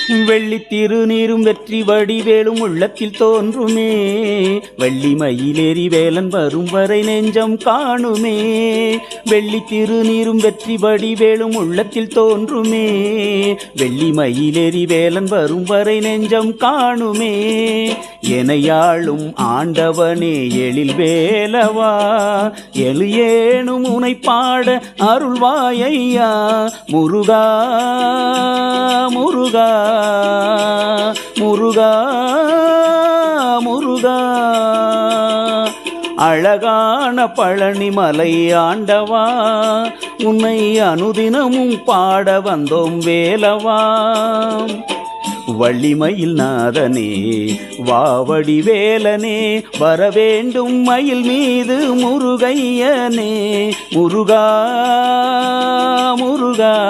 வெள்ளி திருநீரும் வெற்றி வடிவேலும் உள்ளத்தில் தோன்றுமே. வெள்ளி மயிலேறி வேலன் வரும் வரை நெஞ்சம் காணுமே. வெள்ளி திருநீரும் வெற்றி வடிவேலும் உள்ளத்தில் தோன்றுமே. வெள்ளி மயிலேறி வேலன் வரும் வரை நெஞ்சம் காணுமே. எனையாளும் ஆண்டவனே எழில் வேலவா, எழுயேனும் உனை பாட அருள்வாயையா. முருகா முருகா முருகா முருகா. அழகான பழனி மலை ஆண்டவா, உன்னை அனுதினமும் பாட வந்தோம் வேலவா. வள்ளிமயில் நாதனே வாவடி வேலனே, வரவேண்டும் மயில் மீது முருகையனே. முருகா முருகா.